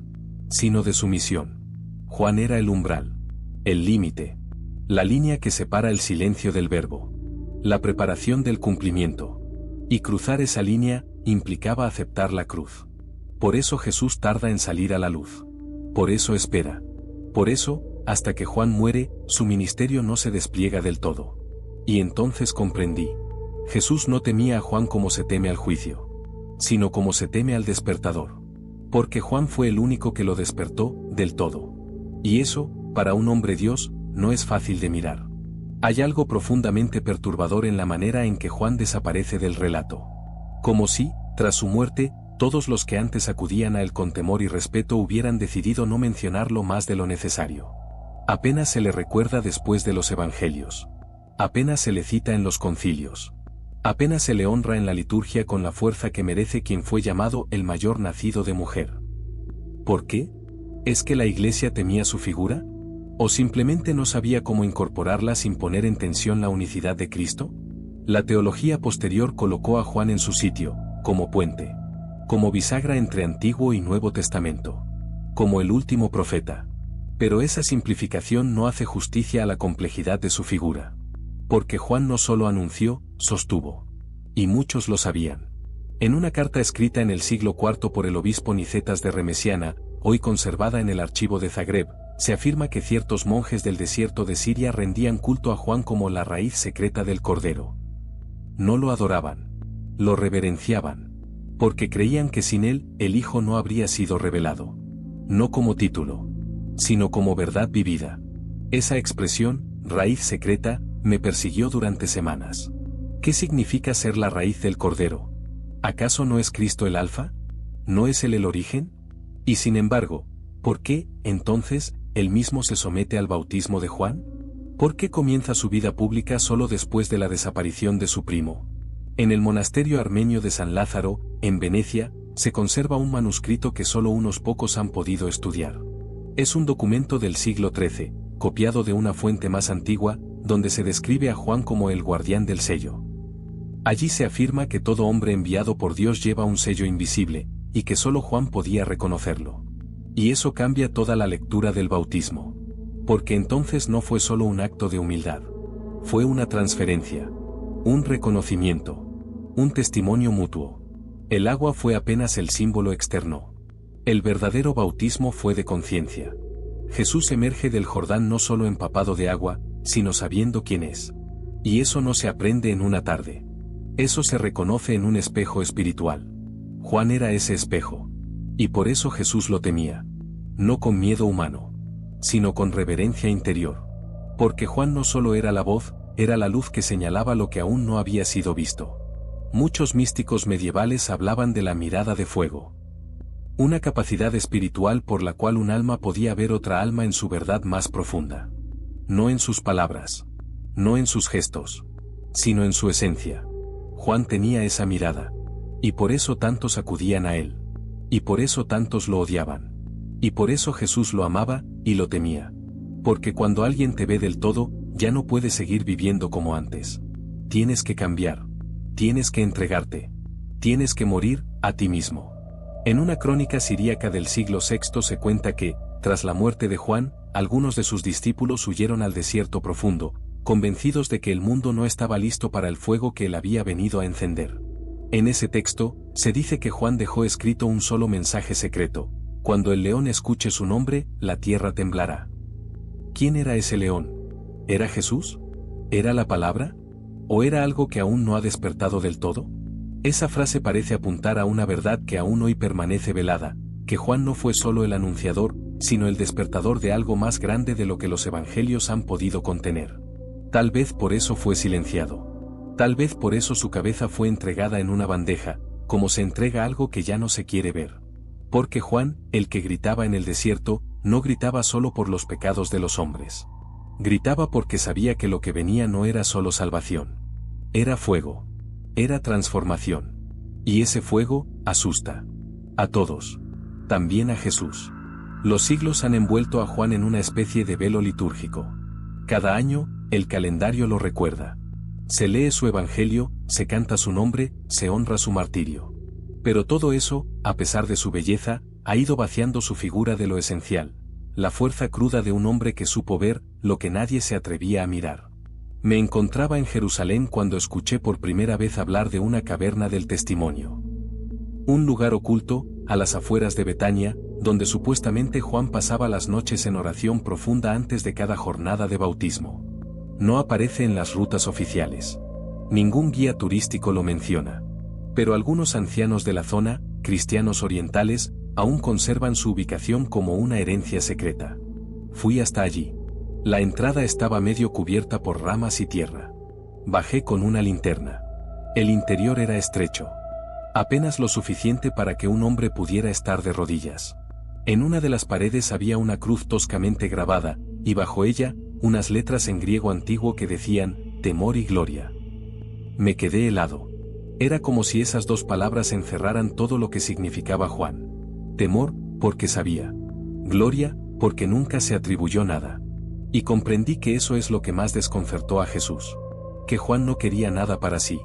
Sino de su misión. Juan era el umbral. El límite. La línea que separa el silencio del verbo. La preparación del cumplimiento. Y cruzar esa línea implicaba aceptar la cruz. Por eso Jesús tarda en salir a la luz. Por eso espera. Por eso, hasta que Juan muere, su ministerio no se despliega del todo. Y entonces comprendí. Jesús no temía a Juan como se teme al juicio. Sino como se teme al despertador. Porque Juan fue el único que lo despertó, del todo. Y eso, para un hombre Dios, no es fácil de mirar. Hay algo profundamente perturbador en la manera en que Juan desaparece del relato. Como si, tras su muerte, todos los que antes acudían a él con temor y respeto hubieran decidido no mencionarlo más de lo necesario. Apenas se le recuerda después de los evangelios. Apenas se le cita en los concilios. Apenas se le honra en la liturgia con la fuerza que merece quien fue llamado el mayor nacido de mujer. ¿Por qué? ¿Es que la Iglesia temía su figura? ¿O simplemente no sabía cómo incorporarla sin poner en tensión la unicidad de Cristo? La teología posterior colocó a Juan en su sitio, como puente. Como bisagra entre Antiguo y Nuevo Testamento. Como el último profeta. Pero esa simplificación no hace justicia a la complejidad de su figura. Porque Juan no solo anunció, sostuvo. Y muchos lo sabían. En una carta escrita en el siglo IV por el obispo Nicetas de Remesiana, hoy conservada en el archivo de Zagreb, se afirma que ciertos monjes del desierto de Siria rendían culto a Juan como la raíz secreta del Cordero. No lo adoraban. Lo reverenciaban. Porque creían que sin él, el Hijo no habría sido revelado. No como título. Sino como verdad vivida. Esa expresión, raíz secreta, me persiguió durante semanas. ¿Qué significa ser la raíz del Cordero? ¿Acaso no es Cristo el Alfa? ¿No es él el origen? Y sin embargo, ¿por qué, entonces, él mismo se somete al bautismo de Juan? ¿Por qué comienza su vida pública solo después de la desaparición de su primo? En el monasterio armenio de San Lázaro, en Venecia, se conserva un manuscrito que solo unos pocos han podido estudiar. Es un documento del siglo XIII, copiado de una fuente más antigua, donde se describe a Juan como el guardián del sello. Allí se afirma que todo hombre enviado por Dios lleva un sello invisible, y que solo Juan podía reconocerlo. Y eso cambia toda la lectura del bautismo. Porque entonces no fue solo un acto de humildad. Fue una transferencia. Un reconocimiento. Un testimonio mutuo. El agua fue apenas el símbolo externo. El verdadero bautismo fue de conciencia. Jesús emerge del Jordán no solo empapado de agua, sino sabiendo quién es. Y eso no se aprende en una tarde. Eso se reconoce en un espejo espiritual. Juan era ese espejo. Y por eso Jesús lo temía. No con miedo humano, sino con reverencia interior. Porque Juan no solo era la voz, era la luz que señalaba lo que aún no había sido visto. Muchos místicos medievales hablaban de la mirada de fuego. Una capacidad espiritual por la cual un alma podía ver otra alma en su verdad más profunda. No en sus palabras. No en sus gestos. Sino en su esencia. Juan tenía esa mirada. Y por eso tantos acudían a él. Y por eso tantos lo odiaban. Y por eso Jesús lo amaba, y lo temía. Porque cuando alguien te ve del todo, ya no puedes seguir viviendo como antes. Tienes que cambiar. Tienes que entregarte. Tienes que morir, a ti mismo. En una crónica siríaca del siglo VI se cuenta que, tras la muerte de Juan, algunos de sus discípulos huyeron al desierto profundo, convencidos de que el mundo no estaba listo para el fuego que él había venido a encender. En ese texto, se dice que Juan dejó escrito un solo mensaje secreto: Cuando el león escuche su nombre, la tierra temblará. ¿Quién era ese león? ¿Era Jesús? ¿Era la palabra? ¿O era algo que aún no ha despertado del todo? Esa frase parece apuntar a una verdad que aún hoy permanece velada, que Juan no fue solo el anunciador, sino el despertador de algo más grande de lo que los evangelios han podido contener. Tal vez por eso fue silenciado. Tal vez por eso su cabeza fue entregada en una bandeja, como se entrega algo que ya no se quiere ver. Porque Juan, el que gritaba en el desierto, no gritaba solo por los pecados de los hombres. Gritaba porque sabía que lo que venía no era solo salvación. Era fuego. Era transformación. Y ese fuego, asusta. A todos. También a Jesús. Los siglos han envuelto a Juan en una especie de velo litúrgico. Cada año, el calendario lo recuerda. Se lee su evangelio, se canta su nombre, se honra su martirio. Pero todo eso, a pesar de su belleza, ha ido vaciando su figura de lo esencial, la fuerza cruda de un hombre que supo ver lo que nadie se atrevía a mirar. Me encontraba en Jerusalén cuando escuché por primera vez hablar de una caverna del testimonio. Un lugar oculto, a las afueras de Betania, donde supuestamente Juan pasaba las noches en oración profunda antes de cada jornada de bautismo. No aparece en las rutas oficiales. Ningún guía turístico lo menciona. Pero algunos ancianos de la zona, cristianos orientales, aún conservan su ubicación como una herencia secreta. Fui hasta allí. La entrada estaba medio cubierta por ramas y tierra. Bajé con una linterna. El interior era estrecho. Apenas lo suficiente para que un hombre pudiera estar de rodillas. En una de las paredes había una cruz toscamente grabada, y bajo ella, unas letras en griego antiguo que decían, temor y gloria. Me quedé helado. Era como si esas dos palabras encerraran todo lo que significaba Juan. Temor, porque sabía. Gloria, porque nunca se atribuyó nada. Y comprendí que eso es lo que más desconcertó a Jesús. Que Juan no quería nada para sí.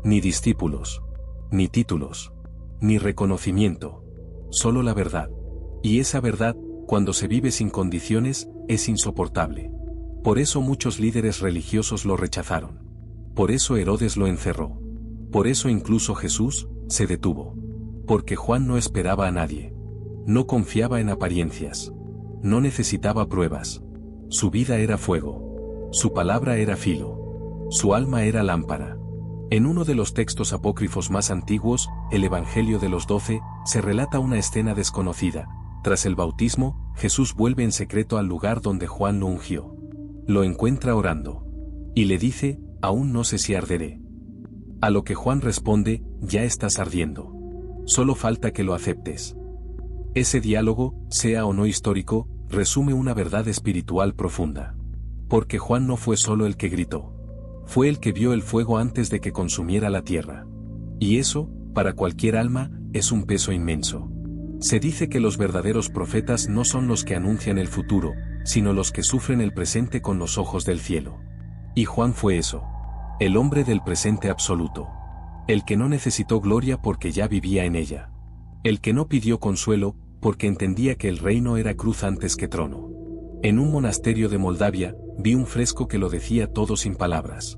Ni discípulos. Ni títulos. Ni reconocimiento. Solo la verdad. Y esa verdad, cuando se vive sin condiciones, es insoportable. Por eso muchos líderes religiosos lo rechazaron. Por eso Herodes lo encerró. Por eso incluso Jesús se detuvo. Porque Juan no esperaba a nadie. No confiaba en apariencias. No necesitaba pruebas. Su vida era fuego. Su palabra era filo. Su alma era lámpara. En uno de los textos apócrifos más antiguos, el Evangelio de los 12, se relata una escena desconocida. Tras el bautismo, Jesús vuelve en secreto al lugar donde Juan lo ungió. Lo encuentra orando. Y le dice, aún no sé si arderé. A lo que Juan responde, ya estás ardiendo. Solo falta que lo aceptes. Ese diálogo, sea o no histórico, resume una verdad espiritual profunda. Porque Juan no fue solo el que gritó. Fue el que vio el fuego antes de que consumiera la tierra. Y eso, para cualquier alma, es un peso inmenso. Se dice que los verdaderos profetas no son los que anuncian el futuro, sino los que sufren el presente con los ojos del cielo. Y Juan fue eso. El hombre del presente absoluto. El que no necesitó gloria porque ya vivía en ella. El que no pidió consuelo, porque entendía que el reino era cruz antes que trono. En un monasterio de Moldavia, vi un fresco que lo decía todo sin palabras.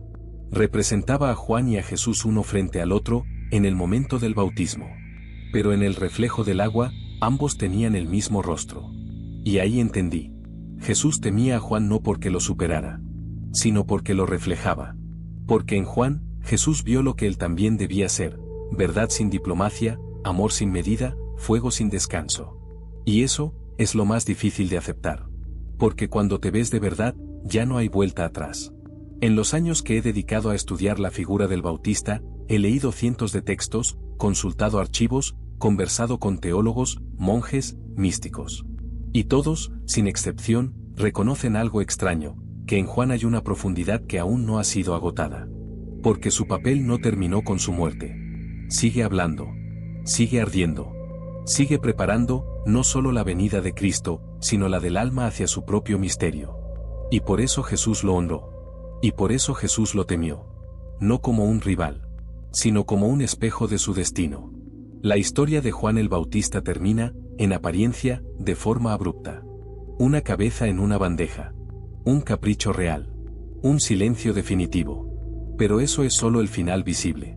Representaba a Juan y a Jesús uno frente al otro, en el momento del bautismo. Pero en el reflejo del agua, ambos tenían el mismo rostro. Y ahí entendí. Jesús temía a Juan no porque lo superara, sino porque lo reflejaba. Porque en Juan, Jesús vio lo que él también debía ser, verdad sin diplomacia, amor sin medida, fuego sin descanso. Y eso, es lo más difícil de aceptar. Porque cuando te ves de verdad, ya no hay vuelta atrás. En los años que he dedicado a estudiar la figura del Bautista, he leído cientos de textos, consultado archivos, conversado con teólogos, monjes, místicos. Y todos, sin excepción, reconocen algo extraño, que en Juan hay una profundidad que aún no ha sido agotada. Porque su papel no terminó con su muerte. Sigue hablando. Sigue ardiendo. Sigue preparando, no solo la venida de Cristo, sino la del alma hacia su propio misterio. Y por eso Jesús lo honró. Y por eso Jesús lo temió. No como un rival, sino como un espejo de su destino. La historia de Juan el Bautista termina, en apariencia, de forma abrupta. Una cabeza en una bandeja. Un capricho real. Un silencio definitivo. Pero eso es solo el final visible.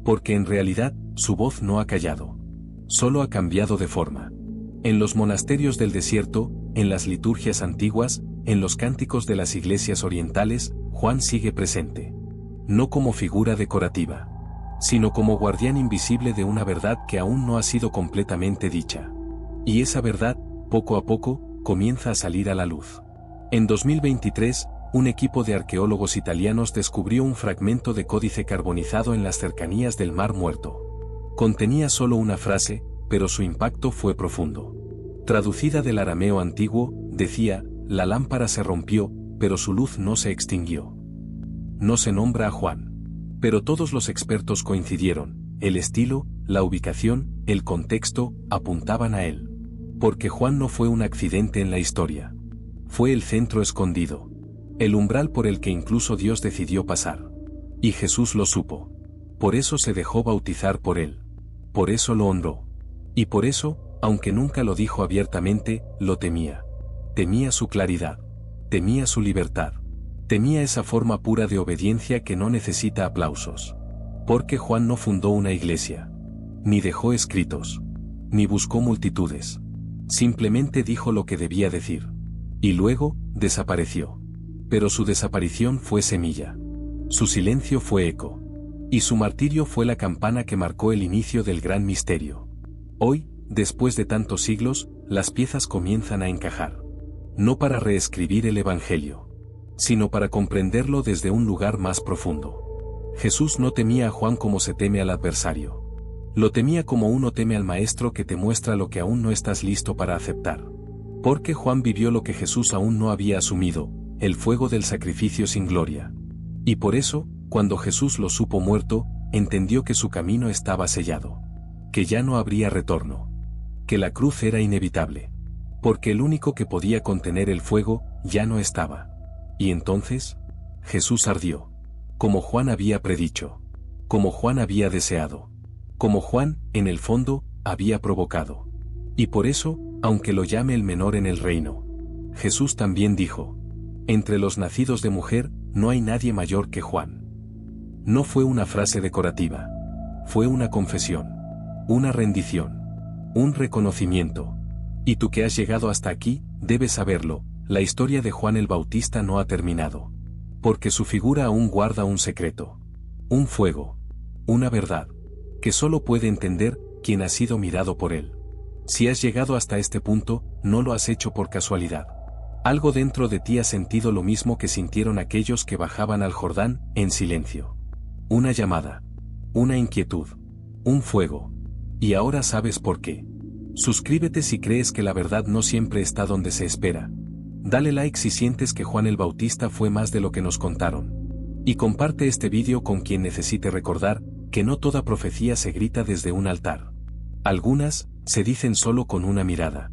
Porque en realidad, su voz no ha callado. Solo ha cambiado de forma. En los monasterios del desierto, en las liturgias antiguas, en los cánticos de las iglesias orientales, Juan sigue presente. No como figura decorativa, sino como guardián invisible de una verdad que aún no ha sido completamente dicha. Y esa verdad, poco a poco, comienza a salir a la luz. En 2023, un equipo de arqueólogos italianos descubrió un fragmento de códice carbonizado en las cercanías del Mar Muerto. Contenía solo una frase, pero su impacto fue profundo. Traducida del arameo antiguo, decía: la lámpara se rompió, pero su luz no se extinguió. No se nombra a Juan. Pero todos los expertos coincidieron: el estilo, la ubicación, el contexto, apuntaban a él. Porque Juan no fue un accidente en la historia. Fue el centro escondido. El umbral por el que incluso Dios decidió pasar. Y Jesús lo supo. Por eso se dejó bautizar por él. Por eso lo honró. Y por eso, aunque nunca lo dijo abiertamente, lo temía. Temía su claridad. Temía su libertad. Temía esa forma pura de obediencia que no necesita aplausos. Porque Juan no fundó una iglesia. Ni dejó escritos. Ni buscó multitudes. Simplemente dijo lo que debía decir. Y luego, desapareció. Pero su desaparición fue semilla. Su silencio fue eco. Y su martirio fue la campana que marcó el inicio del gran misterio. Hoy, después de tantos siglos, las piezas comienzan a encajar. No para reescribir el Evangelio, sino para comprenderlo desde un lugar más profundo. Jesús no temía a Juan como se teme al adversario. Lo temía como uno teme al maestro que te muestra lo que aún no estás listo para aceptar. Porque Juan vivió lo que Jesús aún no había asumido, el fuego del sacrificio sin gloria. Y por eso, cuando Jesús lo supo muerto, entendió que su camino estaba sellado. Que ya no habría retorno. Que la cruz era inevitable. Porque el único que podía contener el fuego, ya no estaba. Y entonces, Jesús ardió. Como Juan había predicho. Como Juan había deseado. Como Juan, en el fondo, había provocado. Y por eso, aunque lo llame el menor en el reino, Jesús también dijo: entre los nacidos de mujer, no hay nadie mayor que Juan. No fue una frase decorativa. Fue una confesión. Una rendición. Un reconocimiento. Y tú que has llegado hasta aquí, debes saberlo, la historia de Juan el Bautista no ha terminado. Porque su figura aún guarda un secreto. Un fuego. Una verdad. Que solo puede entender quien ha sido mirado por él. Si has llegado hasta este punto, no lo has hecho por casualidad. Algo dentro de ti ha sentido lo mismo que sintieron aquellos que bajaban al Jordán, en silencio. Una llamada. Una inquietud. Un fuego. Y ahora sabes por qué. Suscríbete si crees que la verdad no siempre está donde se espera. Dale like si sientes que Juan el Bautista fue más de lo que nos contaron. Y comparte este vídeo con quien necesite recordar que no toda profecía se grita desde un altar. Algunas se dicen solo con una mirada.